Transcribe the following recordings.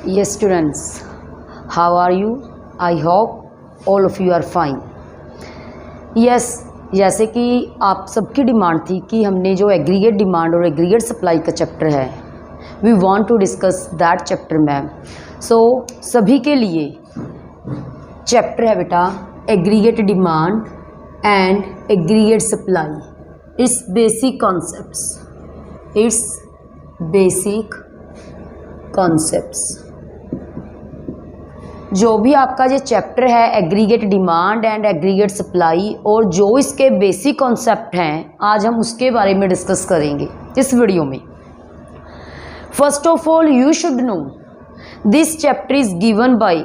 Yes, students, how are you? I hope all of you are fine. Yes, जैसे कि आप सबकी demand थी कि हमने जो एग्रीगेट डिमांड और एग्रीगेट सप्लाई का चैप्टर है, we want to discuss that chapter ma'am. So सभी के लिए चैप्टर है बेटा aggregate demand and aggregate supply. It's basic concepts, it's basic concepts. जो भी आपका ये चैप्टर है aggregate demand and aggregate supply और जो इसके बेसिक कॉन्सेप्ट हैं, आज हम उसके बारे में डिस्कस करेंगे इस वीडियो में. First of all you should know this chapter is given by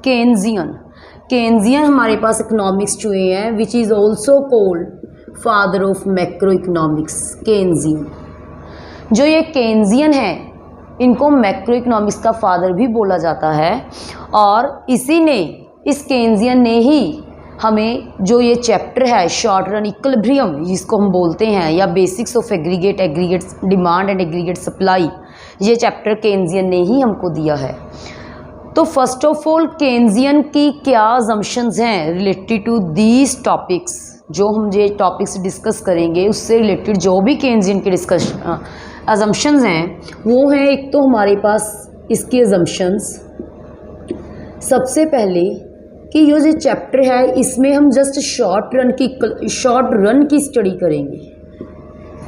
Keynesian. Keynesian हमारे पास इकोनॉमिक्स चुए हैं which is also called father of macro economics. Keynesian, जो ये केन्जियन है इनको मैक्रो इकोनॉमिक्स का फादर भी बोला जाता है और इसी ने, इस केन्जियन ने ही हमें जो ये चैप्टर है शॉर्ट रन इक्विलिब्रियम जिसको हम बोलते हैं या basics of aggregate, aggregate demand and aggregate supply, ये चैप्टर केन्जियन ने ही हमको दिया है. तो फर्स्ट ऑफ ऑल केन्जियन की क्या अजम्पशंस हैं रिलेटेड टू दीज टॉपिक्स. जो हम ये टॉपिक्स डिस्कस करेंगे उससे रिलेटेड जो भी केन्जियन के अजम्पशंस हैं वो हैं. एक तो हमारे पास इसकी अजम्पशंस सबसे पहले कि ये जो चैप्टर है इसमें हम जस्ट शॉर्ट रन की स्टडी करेंगे.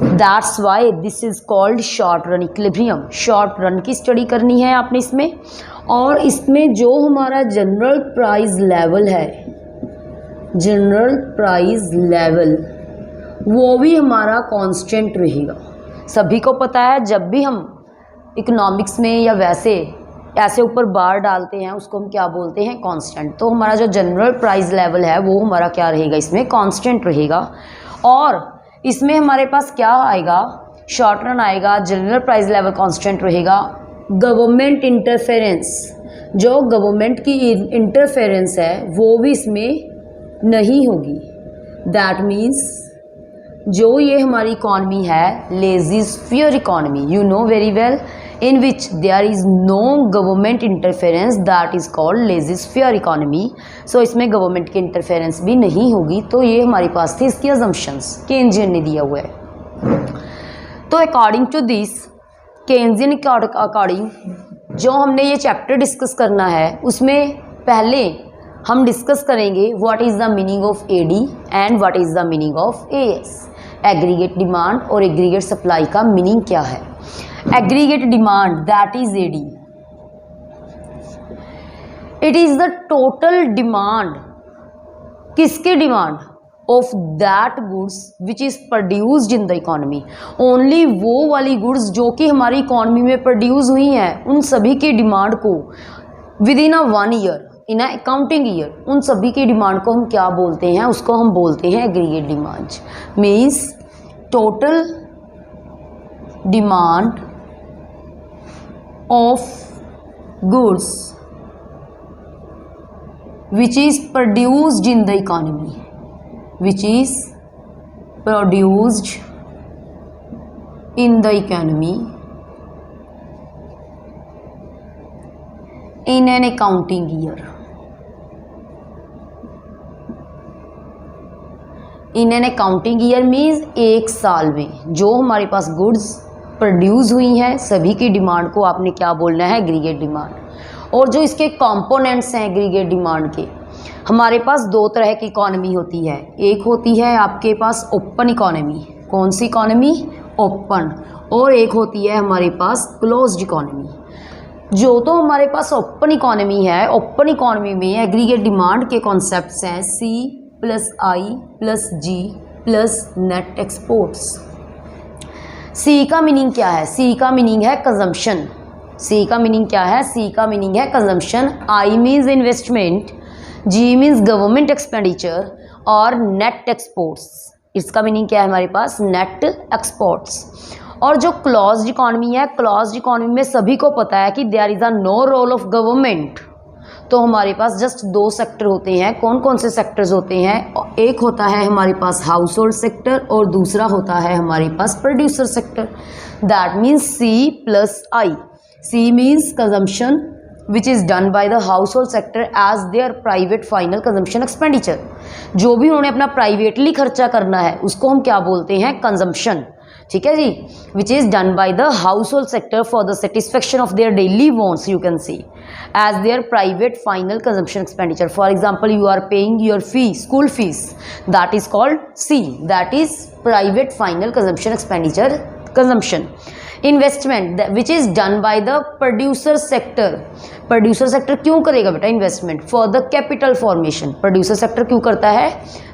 That's why this is called short run equilibrium. Short run की स्टडी करनी है आपने इसमें. और इसमें जो हमारा जनरल प्राइस लेवल है, जनरल प्राइस लेवल, वो भी हमारा कांस्टेंट रहेगा. सभी को पता है जब भी हम इकोनॉमिक्स में या वैसे ऐसे ऊपर बार डालते हैं उसको हम क्या बोलते हैं, कांस्टेंट. तो हमारा जो जनरल प्राइस लेवल है वो हमारा क्या रहेगा, इसमें कांस्टेंट रहेगा. और इसमें हमारे पास क्या आएगा, शॉर्ट रन आएगा, जनरल प्राइस लेवल कांस्टेंट रहेगा. गवर्नमेंट इंटरफेरेंस, जो गवर्नमेंट की इंटरफेरेंस है वो भी इसमें नहीं होगी. दैट मीन्स जो ये हमारी इकॉनमी है laissez faire economy, you know very well, in which there is no government interference, that is called laissez faire economy. So इसमें गवर्नमेंट की इंटरफेरेंस भी नहीं होगी. तो ये हमारे पास थी इसकी अजम्पशंस, केन्जियन ने दिया हुआ है. तो अकॉर्डिंग टू दिस केन्जियन के अकॉर्डिंग जो हमने ये चैप्टर डिस्कस करना है उसमें पहले हम डिस्कस करेंगे what is the meaning of AD and what is the meaning of AS. Aggregate demand और एग्रीगेट सप्लाई का मीनिंग क्या है. Aggregate demand that is AD, it is the total demand. किसके demand, of that goods which is produced in the economy. Only वो वाली goods जो कि हमारी इकोनॉमी में प्रोड्यूस हुई हैं उन सभी की डिमांड को with in a 1 year, in a accounting year, उन सभी की डिमांड को हम क्या बोलते हैं, उसको हम बोलते हैं aggregate demand. Means total demand of goods which is produced in the economy, which is produced in the economy in an accounting year. In an accounting year means एक साल में जो हमारे पास गुड्स प्रोड्यूस हुई हैं सभी की डिमांड को आपने क्या बोलना है, एग्रीगेट डिमांड. और जो इसके कंपोनेंट्स हैं एग्रीगेट डिमांड के, हमारे पास 2 तरह की इकॉनमी होती है. एक होती है आपके पास ओपन इकॉनमी. कौन सी इकॉनमी, ओपन. और एक होती है हमारे पास क्लोज्ड इकॉनमी. जो तो हमारे पास ओपन इकॉनमी है, ओपन इकॉनमी में एग्रीगेट डिमांड के कॉन्सेप्ट्स हैं C + I + G + net exports. C का मीनिंग क्या है, C का मीनिंग है कंजम्पशन. C का मीनिंग क्या है, C का मीनिंग है consumption. I means investment, G means government expenditure और नेट एक्सपोर्ट्स. इसका मीनिंग क्या है हमारे पास, नेट एक्सपोर्ट्स. और जो क्लोज्ड इकॉनमी है, क्लोज्ड इकॉनमी में सभी को पता है कि there is a no role of government. तो हमारे पास जस्ट 2 सेक्टर होते हैं. कौन कौन से सेक्टर्स होते हैं, एक होता है हमारे पास हाउस होल्ड सेक्टर और दूसरा होता है हमारे पास producer sector. That means C + I. C means consumption which is done by the household sector as their private final consumption expenditure. जो भी उन्होंने अपना प्राइवेटली खर्चा करना है उसको हम क्या बोलते हैं, कंजम्पशन। ठीक है जी, which is done by the household sector for the satisfaction of their daily wants, you can see as their private final consumption expenditure. For example, you are paying your fee, school fees, that is called C, that is private final consumption expenditure, consumption. Investment which is done by the producer sector. Producer sector क्यों करेगा बेटा investment? For the capital formation. Producer sector क्यों करता है?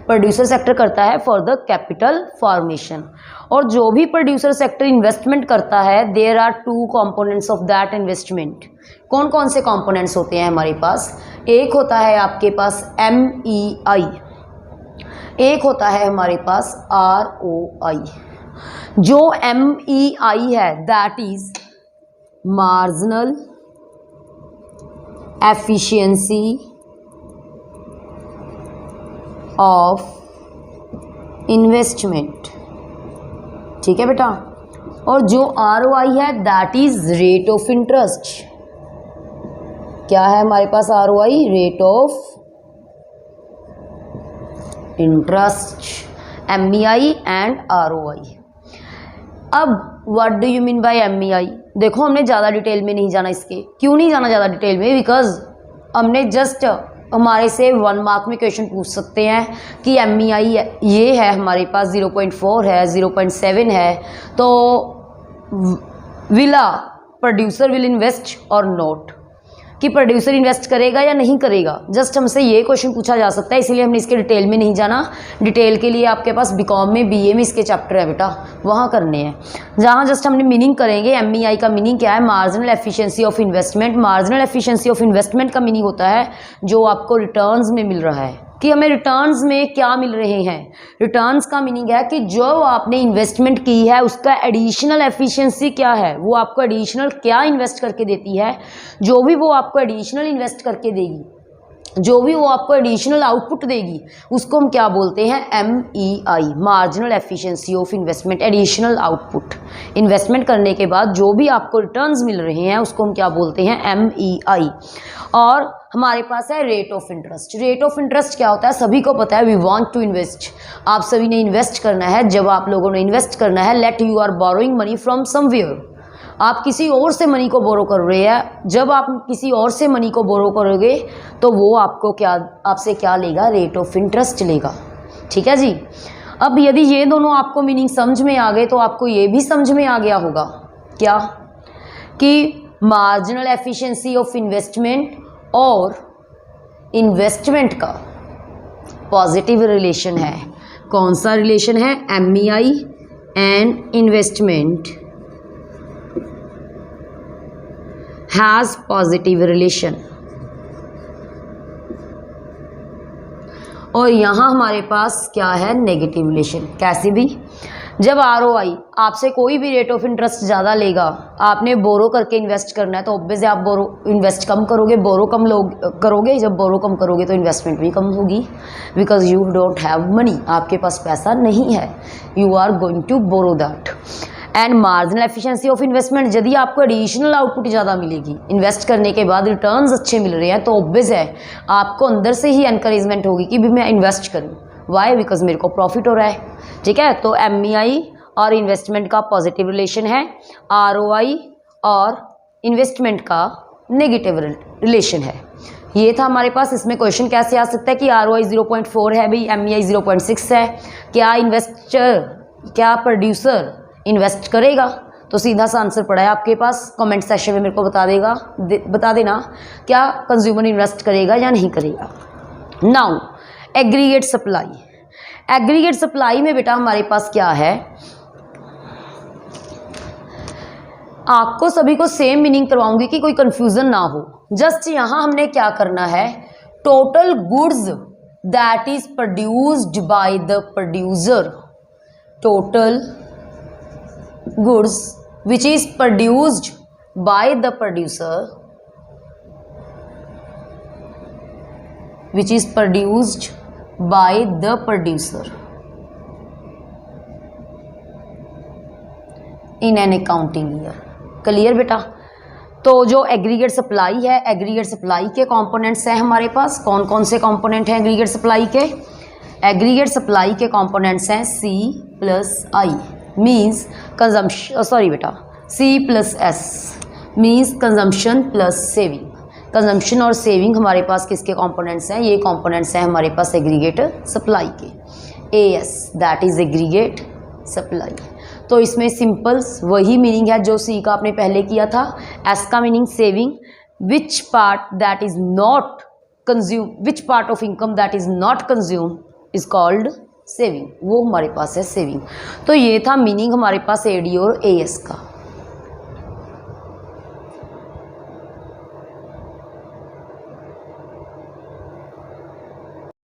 Producer sector करता है for the capital formation. और जो भी प्रोड्यूसर सेक्टर इन्वेस्टमेंट करता है, there are two components of that investment. कौन कौन से कंपोनेंट्स होते हैं हमारे पास? एक होता है आपके पास MEI, एक होता है हमारे पास ROI। जो MEI है that is marginal efficiency of investment, ठीक है बेटा। और जो ROI है that is rate of interest. क्या है हमारे पास ROI? Rate of interest, MEI and ROI। अब what do you mean by MEI? देखो हमने ज़्यादा डिटेल में नहीं जाना इसके। क्यों नहीं जाना ज़्यादा डिटेल में? बिकॉज हमने जस्ट हमारे से 1 मार्क में क्वेश्चन पूछ सकते हैं कि MEI ये है हमारे पास 0.4 है, 0.7 है, तो विल प्रोड्यूसर विल इन्वेस्ट और नॉट, कि प्रोड्यूसर इन्वेस्ट करेगा या नहीं करेगा। जस्ट हमसे ये क्वेश्चन पूछा जा सकता है, इसीलिए हमने इसके डिटेल में नहीं जाना। डिटेल के लिए आपके पास बीकॉम में BA में इसके चैप्टर है बेटा, वहाँ करने हैं, जहाँ जस्ट हमने मीनिंग करेंगे। MEI का मीनिंग क्या है? Marginal efficiency of investment. Marginal efficiency of investment का मीनिंग होता है जो आपको रिटर्न्स में मिल रहा है, कि हमें रिटर्न्स में क्या मिल रहे हैं। रिटर्न्स का मीनिंग है कि जो आपने इन्वेस्टमेंट की है उसका एडिशनल एफिशिएंसी क्या है, वो आपको एडिशनल क्या इन्वेस्ट करके देती है। जो भी वो आपको एडिशनल इन्वेस्ट करके देगी, जो भी वो आपको एडिशनल आउटपुट देगी, उसको हम क्या बोलते हैं? MEI, marginal efficiency of investment, additional output. Investment करने के बाद जो भी आपको रिटर्न्स मिल रहे हैं उसको हम क्या बोलते हैं? MEI। और हमारे पास है rate of interest. Rate of interest क्या होता है? सभी को पता है, वी वांट टू इन्वेस्ट। आप सभी ने इन्वेस्ट करना है। जब आप लोगों ने इन्वेस्ट करना है, let you are borrowing money from somewhere, आप किसी और से मनी को बोरो कर रहे हैं। जब आप किसी और से मनी को बोरो करोगे तो वो आपको क्या, आपसे क्या लेगा? रेट ऑफ इंटरेस्ट लेगा। ठीक है जी। अब यदि ये दोनों आपको मीनिंग समझ में आ गए तो आपको ये भी समझ में आ गया होगा क्या, कि मार्जिनल एफिशिएंसी ऑफ इन्वेस्टमेंट और इन्वेस्टमेंट का पॉजिटिव रिलेशन है। कौन सा रिलेशन है? MEI and investment has positive relation. और यहाँ हमारे पास क्या है? Negative relation. कैसे भी? जब ROI आपसे कोई भी रेट ऑफ इंटरेस्ट ज़्यादा लेगा, आपने बोरो करके इन्वेस्ट करना है, तो ऑब्वियसली आप बोरो इन्वेस्ट कम करोगे, बोरो कम करोगे। जब बोरो कम करोगे तो इन्वेस्टमेंट भी कम होगी, because you don't have money, आपके पास पैसा नहीं है, you are going to borrow that. And marginal efficiency of investment, यदि आपको एडिशनल आउटपुट ज़्यादा मिलेगी, इन्वेस्ट करने के बाद रिटर्न्स अच्छे मिल रहे हैं, तो ऑब्वियस है आपको अंदर से ही एनकरेजमेंट होगी कि भी मैं इन्वेस्ट करूँ। वाई? बिकॉज मेरे को प्रॉफिट हो रहा है। ठीक है, तो MEI और इन्वेस्टमेंट का पॉजिटिव रिलेशन है, ROI और इन्वेस्टमेंट का नेगेटिव रिलेशन है। ये था हमारे पास। इसमें क्वेश्चन कैसे आ सकता है कि ROI 0.4 है भाई, MEI 0.6 है, क्या प्रोड्यूसर इन्वेस्ट करेगा? तो सीधा सा आंसर पड़ा है आपके पास। कमेंट सेक्शन में मेरे को बता देना क्या कंज्यूमर इन्वेस्ट करेगा या नहीं करेगा। Now aggregate supply. Aggregate supply में बेटा हमारे पास क्या है, आपको सभी को सेम मीनिंग करवाऊंगी कि कोई कंफ्यूजन ना हो। जस्ट यहां हमने क्या करना है, total goods that is produced by the producer, total goods which is produced by the producer, which is produced by the producer in an accounting year। Clear बेटा? तो जो एग्रीगेट सप्लाई है, एग्रीगेट सप्लाई के components हैं हमारे पास। कौन कौन से कंपोनेंट हैं एग्रीगेट सप्लाई के? एग्रीगेट सप्लाई के कंपोनेंट्स हैं C plus I means consumption, sorry बेटा, C plus S means consumption plus saving. Consumption और सेविंग हमारे पास किसके कंपोनेंट्स हैं? ये कंपोनेंट्स हैं हमारे पास एग्रीगेट सप्लाई के। AS that is aggregate supply. तो इसमें सिंपल्स वही मीनिंग है जो C का आपने पहले किया था। S का meaning saving, which part that is not consume, which part of income that is not consume is called saving, वो हमारे पास है सेविंग। तो ये था मीनिंग हमारे पास AD और AS का।